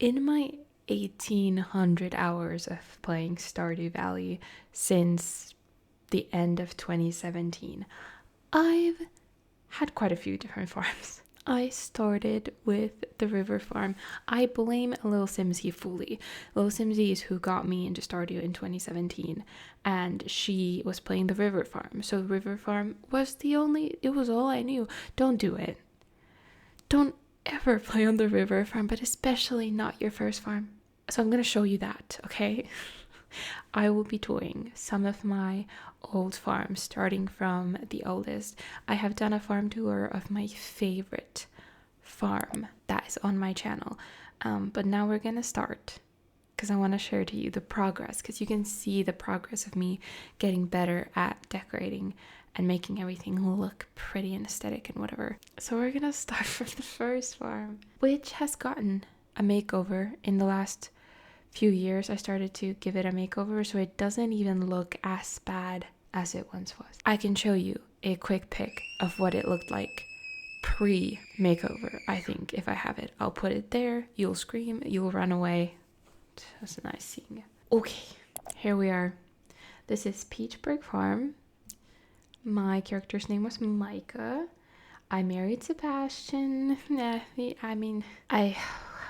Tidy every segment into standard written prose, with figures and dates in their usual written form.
In my 1800 hours of playing Stardew Valley since the end of 2017, I've had quite a few different farms. I started with the river farm. I blame Lil Simsy fully. Lil Simsy is who got me into Stardew in 2017, and she was playing the river farm. So the river farm was it was all I knew. Don't do it. Don't ever play on the river farm, but especially not your first farm. So I'm gonna show you that, okay? I will be touring some of my old farms, starting from the oldest. I have done a farm tour of my favorite farm that is on my channel. But now we're gonna start because I want to share to you the progress, because you can see the progress of me getting better at decorating and making everything look pretty and aesthetic and whatever. So we're gonna start from the first farm, which has gotten a makeover in the last few years. I started to give it a makeover so it doesn't even look as bad as it once was. I can show you a quick pic of what it looked like pre-makeover. I think if I have it, I'll put it there. You'll scream, you'll run away. That's nice seeing you. Okay, here we are. This is Peachburg Farm. My character's name was Micah. I married Sebastian.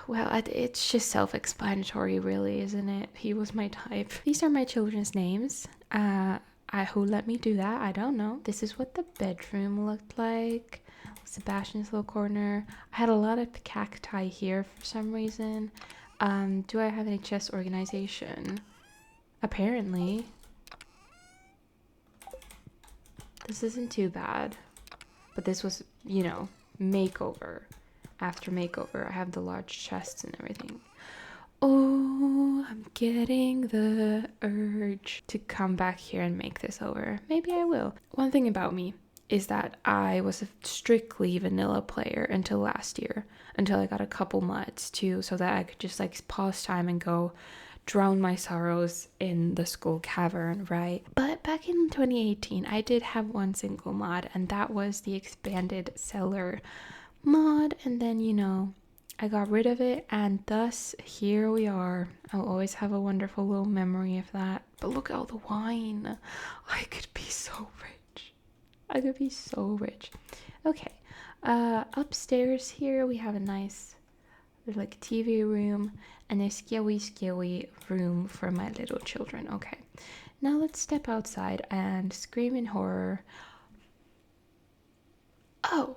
It's just self-explanatory, really, isn't it? He was my type. These are my children's names. Who let me do that? I don't know. This is what the bedroom looked like. Sebastian's little corner. I had a lot of cacti here for some reason. Do I have any chest organization? Apparently. This isn't too bad. But this was, makeover. After makeover, I have the large chests and everything. Oh, I'm getting the urge to come back here and make this over. Maybe I will. One thing about me is that I was a strictly vanilla player until last year, until I got a couple mods too, so that I could just pause time and go drown my sorrows in the skull cavern, right? But back in 2018, I did have one single mod, and that was the expanded cellar mod, and then I got rid of it, and thus here we are. I'll always have a wonderful little memory of that. But look at all the wine. I could be so rich. Okay, upstairs here we have a nice TV room and a scary room for my little children. Okay, now let's step outside and scream in horror. Oh,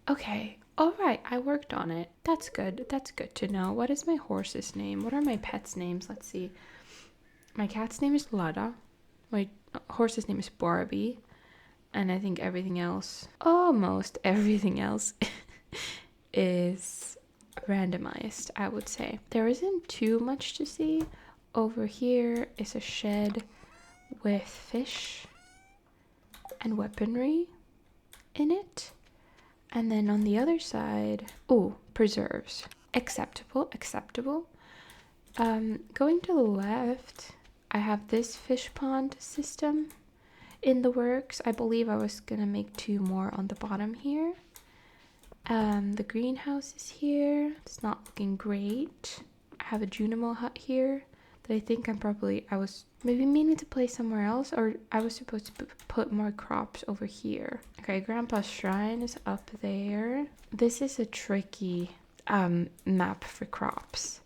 okay. All right, I worked on it. That's good. That's good to know. What is my horse's name? What are my pets' names? Let's see. My cat's name is Lada. My horse's name is Barbie. And I think everything else, almost everything else, is randomized, I would say. There isn't too much to see. Over here is a shed with fish and weaponry in it. And then on the other side, preserves. Acceptable. Going to the left, I have this fish pond system in the works. I believe I was gonna make 2 more on the bottom here. The greenhouse is here. It's not looking great. I have a Junimo hut here that I think I was maybe meaning to place somewhere else, or I was supposed to put more crops over here. Okay, Grandpa's shrine is up there. This is a tricky map for crops.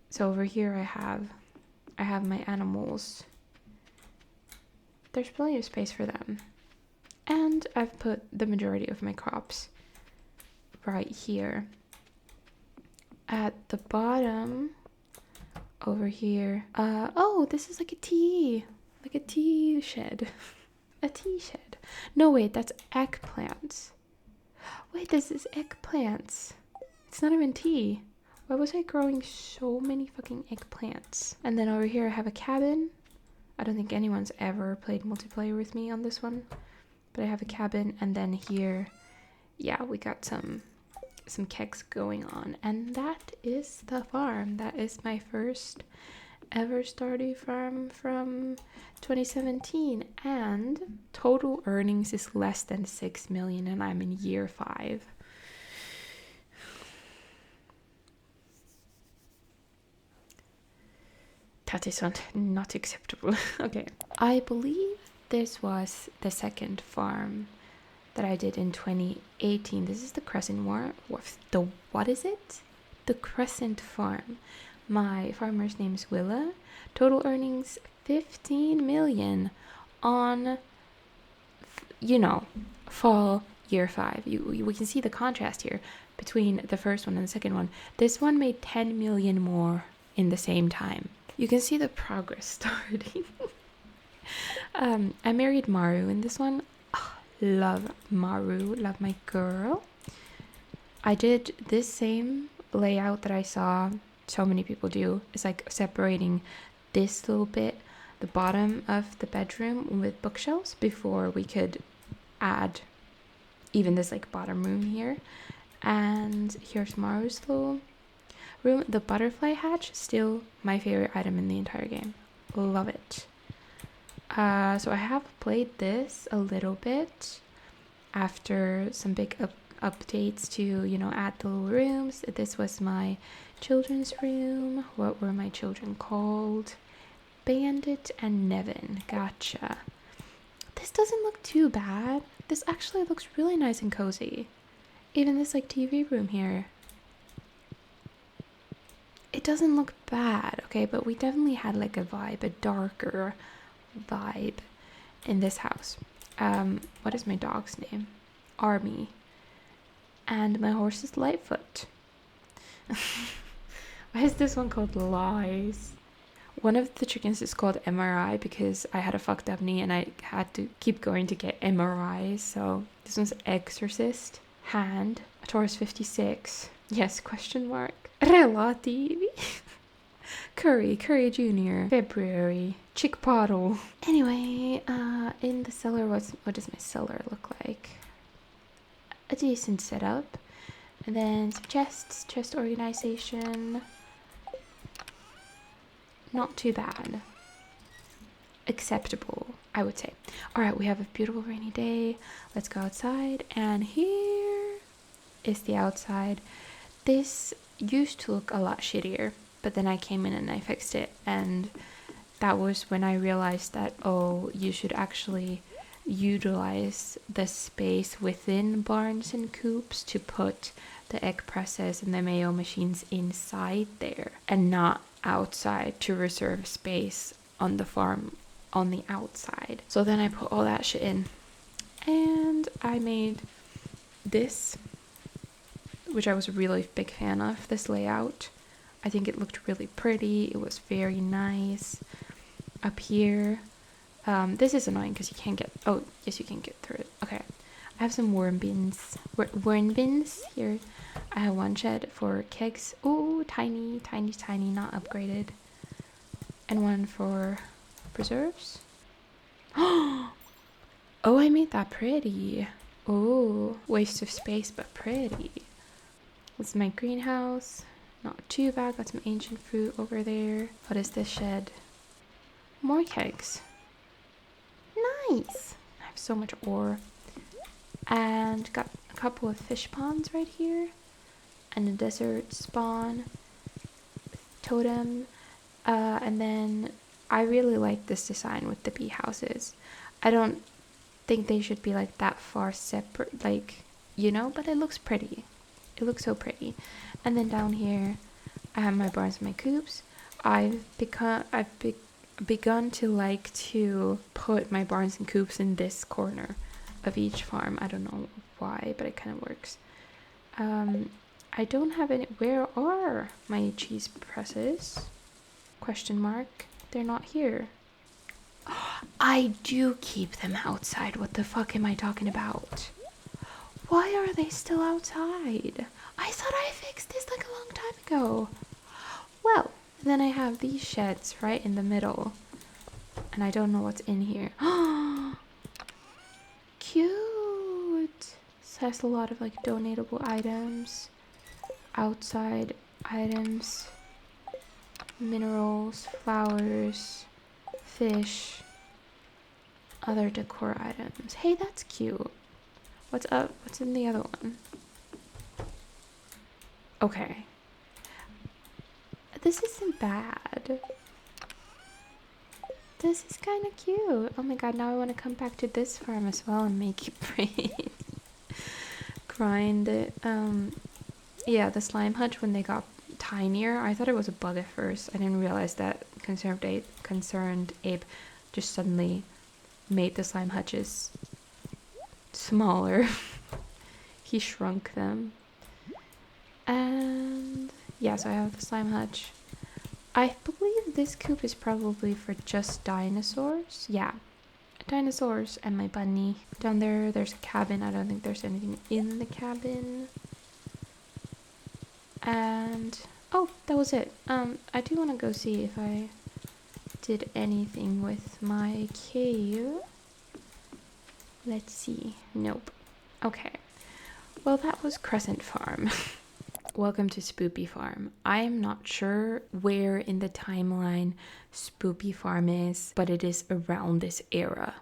So over here I have my animals. There's plenty of space for them. And I've put the majority of my crops right here. At the bottom over here, this is like a tea shed. A tea shed. No, wait, that's eggplants. Wait, this is eggplants. It's not even tea. Why was I growing so many fucking eggplants? And then over here I have a cabin. I don't think anyone's ever played multiplayer with me on this one, but I have a cabin. And then here, yeah, we got some kegs going on, and that is the farm. That is my first ever Stardew farm from 2017, and total earnings is less than 6 million, and I'm in year 5. That is not acceptable. Okay. I believe this was the second farm that I did in 2018. This is the Crescent what is it? The Crescent Farm. My farmer's name's Willa. Total earnings 15 million on, fall year 5. We can see the contrast here between the first one and the second one. This one made 10 million more in the same time. You can see the progress starting. I married Maru in this one. Oh, love Maru, love my girl. I did this same layout that I saw so many people do. It's like separating this little bit, the bottom of the bedroom, with bookshelves before we could add even this like bottom room here. And here's Maru's little room. The butterfly hatch, still my favorite item in the entire game. Love it. So I have played this a little bit after some big updates to, add the little rooms. This was my children's room. What were my children called? Bandit and Nevin. Gotcha. This doesn't look too bad. This actually looks really nice and cozy. Even this like TV room here. It doesn't look bad, okay? But we definitely had like a vibe, a darker vibe in this house. What is my dog's name? Army. And my horse is Lightfoot. Why is this one called Lies? One of the chickens is called MRI because I had a fucked up knee and I had to keep going to get MRIs. So this one's Exorcist. Hand. Taurus 56. Yes, question mark. Relativi. Curry Jr. February. Chick Bottle. Anyway, in the cellar, what does my cellar look like? A decent setup. And then some chests, chest organization. Not too bad. Acceptable, I would say. Alright, we have a beautiful rainy day. Let's go outside. And here is the outside. This used to look a lot shittier, but then I came in and I fixed it. And that was when I realized that, you should actually utilize the space within barns and coops to put the egg presses and the mayo machines inside there and not outside to reserve space on the farm on the outside. So then I put all that shit in and I made this, which I was a really big fan of, this layout. I think it looked really pretty. It was very nice. Up here, this is annoying because you can't get, yes you can get through it. Okay, I have some worm bins here. I have one shed for kegs. Oh, tiny, not upgraded. And one for preserves. Oh, I made that pretty. Oh, waste of space, but pretty. This is my greenhouse. Not too bad. Got some ancient fruit over there. What is this shed? More kegs. Nice. I have so much ore. And got a couple of fish ponds right here. And a desert spawn. Totem. And then I really like this design with the bee houses. I don't think they should be like that far separate, but it looks pretty. It looks so pretty. And then down here I have my barns and my coops. I've begun to like to put my barns and coops in this corner of each farm. I don't know why, but it kind of works. I don't have any. Where are my cheese presses? Question mark. They're not here. I do keep them outside. What the fuck am I talking about? Why are they still outside? I thought I fixed this like a long time ago. Well, then I have these sheds right in the middle. And I don't know what's in here. Cute. This has a lot of like donatable items. Outside items. Minerals, flowers, fish, other decor items. Hey, that's cute. What's up? What's in the other one? Okay. This isn't bad. This is kind of cute. Oh my god, now I want to come back to this farm as well and make it pretty. Grind it. Yeah, the slime hutch, when they got tinier, I thought it was a bug at first. I didn't realize that concerned ape just suddenly made the slime hutches smaller. He shrunk them. And yeah, so I have the slime hutch. I believe this coop is probably for just dinosaurs. Yeah, dinosaurs and my bunny. Down there, there's a cabin. I don't think there's anything in the cabin. And oh, that was it. I do want to go see if I did anything with my cave. Let's see. Nope. Okay. Well, that was Crescent Farm. Welcome to Spoopy Farm. I am not sure where in the timeline Spoopy Farm is, but it is around this era.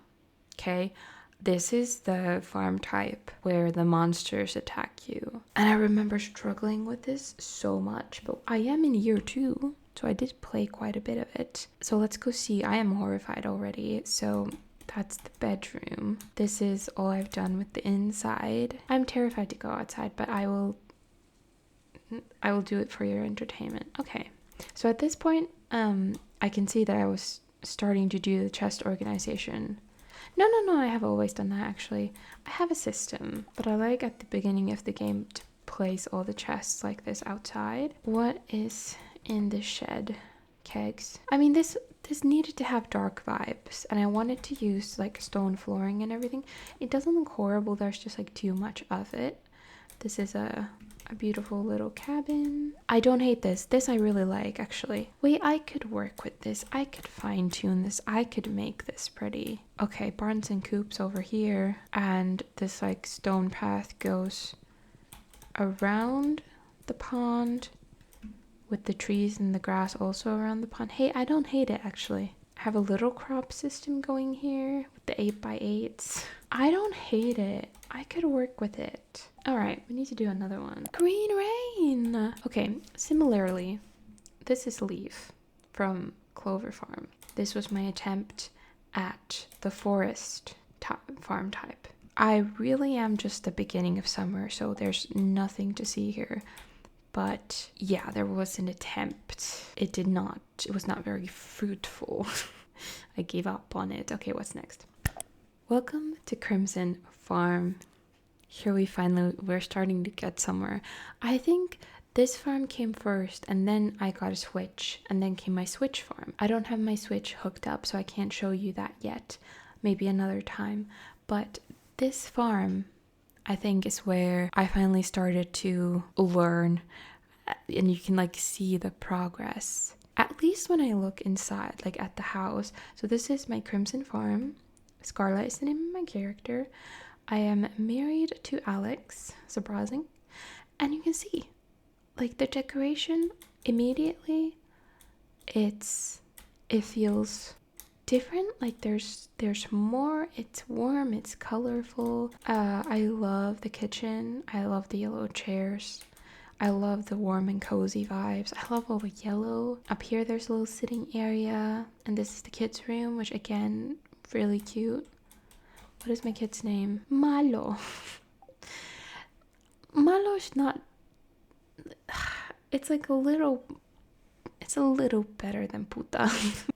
Okay? This is the farm type where the monsters attack you. And I remember struggling with this so much, but I am in year 2, so I did play quite a bit of it. So let's go see. I am horrified already. So that's the bedroom. This is all I've done with the inside. I'm terrified to go outside, but I will do it for your entertainment. Okay. So at this point, I can see that I was starting to do the chest organization. No, I have always done that actually. I have a system, but I like at the beginning of the game to place all the chests like this outside. What is in the shed? Kegs. I mean, this needed to have dark vibes, and I wanted to use like stone flooring and everything. It doesn't look horrible, there's just like too much of it. This is a beautiful little cabin. I don't hate this. This I really like, actually. Wait, I could work with this. I could fine tune this. I could make this pretty. Okay, barns and coops over here. And this like stone path goes around the pond with the trees and the grass also around the pond. Hey, I don't hate it, actually. I have a little crop system going here with the 8x8s. I don't hate it. I could work with it. All right, we need to do another one. Green rain. Okay, similarly, this is Leaf from Clover Farm. This was my attempt at the forest farm type. I really am just the beginning of summer, so there's nothing to see here. But yeah, there was an attempt. It was not very fruitful. I gave up on it. Okay, what's next? Welcome to Crimson Farm. Here we're starting to get somewhere. I think this farm came first, and then I got a Switch, and then came my Switch farm. I don't have my Switch hooked up, so I can't show you that yet. Maybe another time. But this farm, I think, is where I finally started to learn, and you can like see the progress. At least when I look inside, like at the house. So this is my Crimson Farm. Scarlet is the name of my character. I am married to Alex, surprising. And you can see, like the decoration, immediately, it feels different. Like there's more, it's warm, it's colorful. I love the kitchen. I love the yellow chairs. I love the warm and cozy vibes. I love all the yellow. Up here there's a little sitting area, and this is the kids' room, which again, really cute. What is my kid's name? Malo. Malo's not... It's a little better than puta.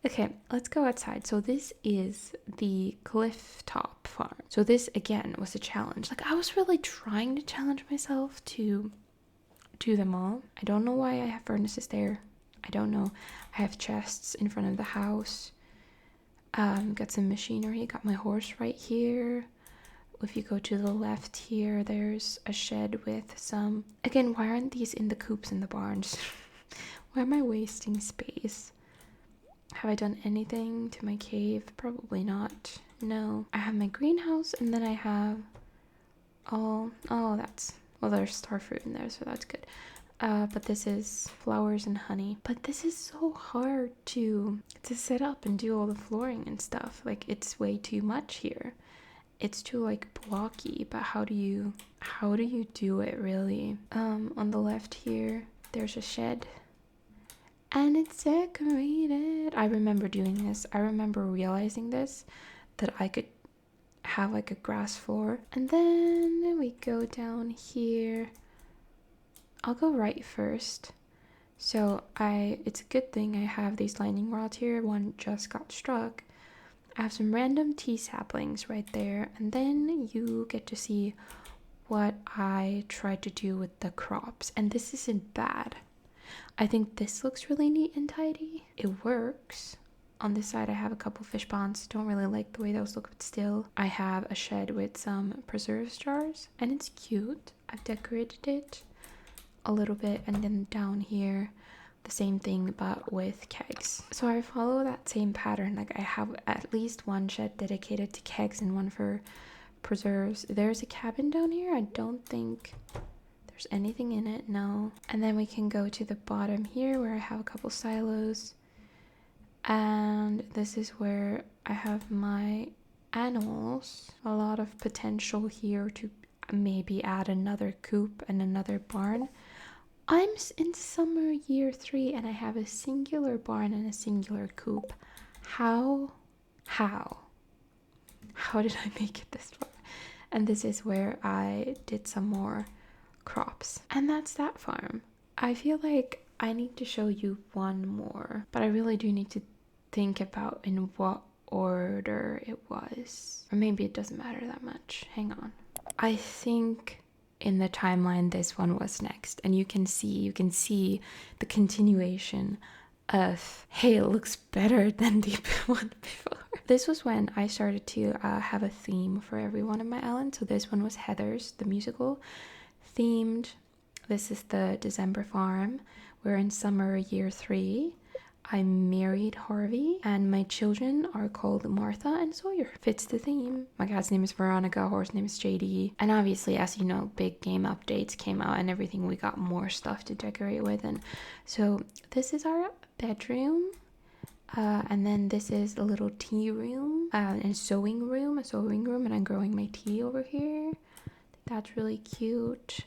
Okay, let's go outside. So this is the cliff top farm. So this, again, was a challenge. Like, I was really trying to challenge myself to do them all. I don't know why I have furnaces there. I don't know. I have chests in front of the house. Got some machinery, got my horse right here. If you go to the left here, there's a shed with some... Again, why aren't these in the coops in the barns? Why am I wasting space? Have I done anything to my cave? Probably not. No. I have my greenhouse, and then I have that's... Well, there's starfruit in there, so that's good. But this is flowers and honey. But this is so hard to set up and do all the flooring and stuff. Like, it's way too much here. It's too like blocky, but how do you do it really? On the left here, there's a shed. And it's decorated. I remember doing this. I remember realizing this, that I could have like a grass floor. And then we go down here. I'll go right first. So it's a good thing I have these lightning rods here. One just got struck. I have some random tea saplings right there. And then you get to see what I tried to do with the crops. And this isn't bad. I think this looks really neat and tidy. It works. On this side I have a couple fish ponds. Don't really like the way those look, but still. I have a shed with some preserves jars, and it's cute. I've decorated it a little bit, and then down here the same thing but with kegs. So I follow that same pattern. Like I have at least one shed dedicated to kegs and one for preserves. There's a cabin down here. I don't think there's anything in it, no. And then we can go to the bottom here where I have a couple silos, and this is where I have my animals. A lot of potential here to maybe add another coop and another barn. I'm in summer year 3 and I have a singular barn and a singular coop. How did I make it this far? And this is where I did some more crops. And that's that farm. I feel like I need to show you one more, but I really do need to think about in what order it was. Or maybe it doesn't matter that much. Hang on. I think in the timeline this one was next, and you can see the continuation of, hey, it looks better than the one before. This was when I started to have a theme for every one of my islands. So this one was Heather's, the musical themed. This is the December farm. We're in summer year 3. I married Harvey, and my children are called Martha and Sawyer. Fits the theme. My cat's name is Veronica, horse name is JD. And obviously, as you know, big game updates came out and everything. We got more stuff to decorate with. And so this is our bedroom. And then this is a little tea room and a sewing room, and I'm growing my tea over here. That's really cute.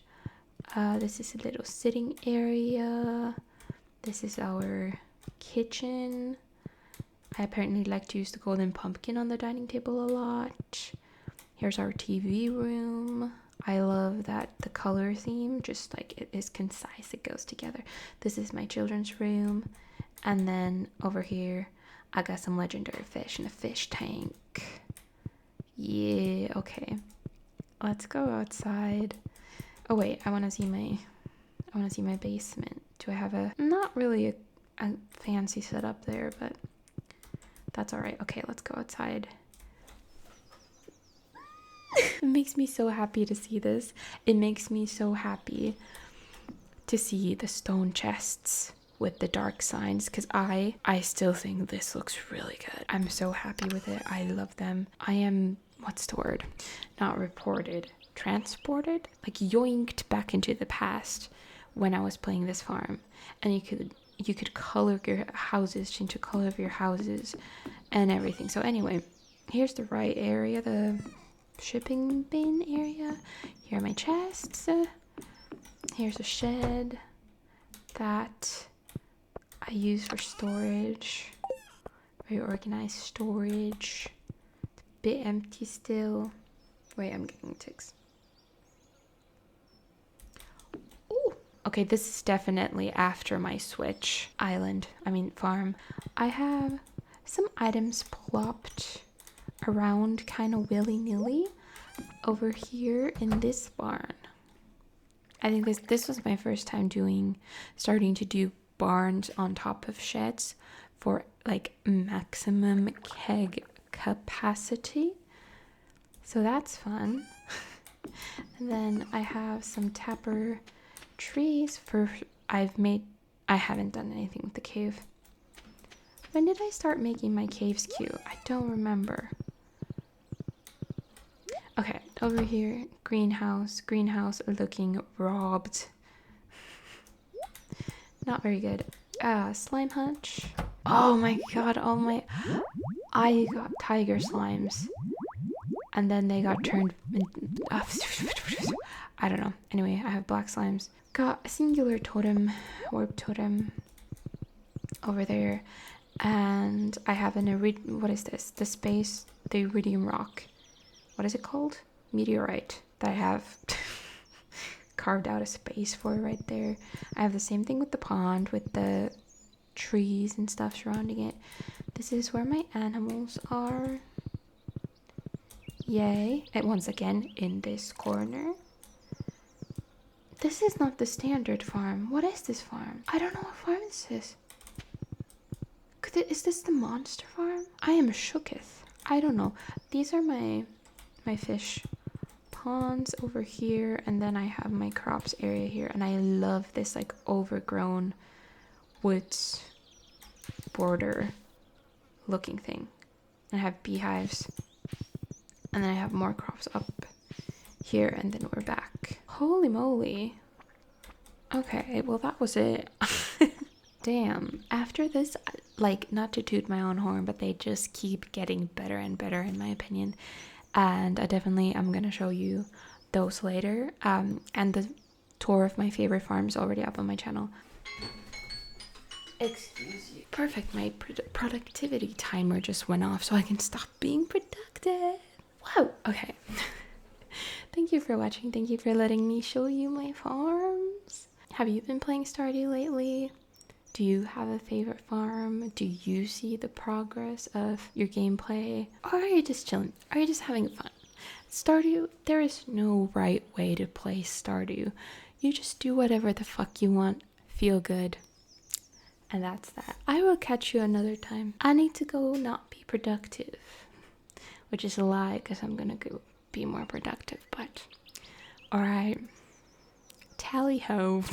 This is a little sitting area. This is our kitchen. I apparently like to use the golden pumpkin on the dining table a lot. Here's our TV room. I love that the color theme, just like it is concise, it goes together. This is my children's room. And then over here, I got some legendary fish in a fish tank. Yeah, okay. Let's go outside. Oh wait, I want to see my basement. Do I have not really a fancy setup there, but that's all right. Okay, let's go outside. It makes me so happy to see this. It makes me so happy to see the stone chests with the dark signs, because I still think this looks really good. I'm so happy with it. I love them. I am, what's the word? Not reported. Transported? Like yoinked back into the past when I was playing this farm. And you could color your houses, change the color of your houses and everything. So anyway, here's the right area, the shipping bin area. Here are my chests. Here's a shed that I use for storage. Very organized storage. It's a bit empty still. Wait, I'm getting ticks. Ooh. Okay, this is definitely after my switch farm. I have some items plopped around kind of willy-nilly over here in this barn. I think this was my first time starting to do barns on top of sheds for like maximum keg capacity. So that's fun. And then I have some tapper trees I haven't done anything with the cave. When did I start making my caves cute? I don't remember. Okay, over here, greenhouse looking robbed. Not very good. Slime hutch. Oh my god, I got tiger slimes. And then they got turned I don't know. Anyway, I have black slimes. Got a singular totem, orb totem. over there. And I have what is this? The iridium rock. What is it called? Meteorite that I have carved out a space for right there. I have the same thing with the pond with the trees and stuff surrounding it. This is where my animals are. Yay. And once again, in this corner. This is not the standard farm. What is this farm? I don't know what farm this is. Is this the monster farm? I am shooketh. I don't know. These are my fish ponds over here, and then I have my crops area here, and I love this like overgrown woods border looking thing. And I have beehives, and then I have more crops up here, and then we're back. Holy moly. Okay, well that was it. Damn. After this, like, not to toot my own horn, but they just keep getting better and better in my opinion. And I definitely am gonna show you those later. And the tour of my favorite farms already up on my channel. Excuse you. Perfect. My productivity timer just went off, so I can stop being productive. Wow. Okay. Thank you for watching. Thank you for letting me show you my farms. Have you been playing Stardew lately? Do you have a favorite farm? Do you see the progress of your gameplay? Or are you just chilling? Are you just having fun? Stardew, there is no right way to play Stardew. You just do whatever the fuck you want, feel good. And that's that. I will catch you another time. I need to go not be productive. Which is a lie, because I'm gonna go be more productive, but alright. Tally ho.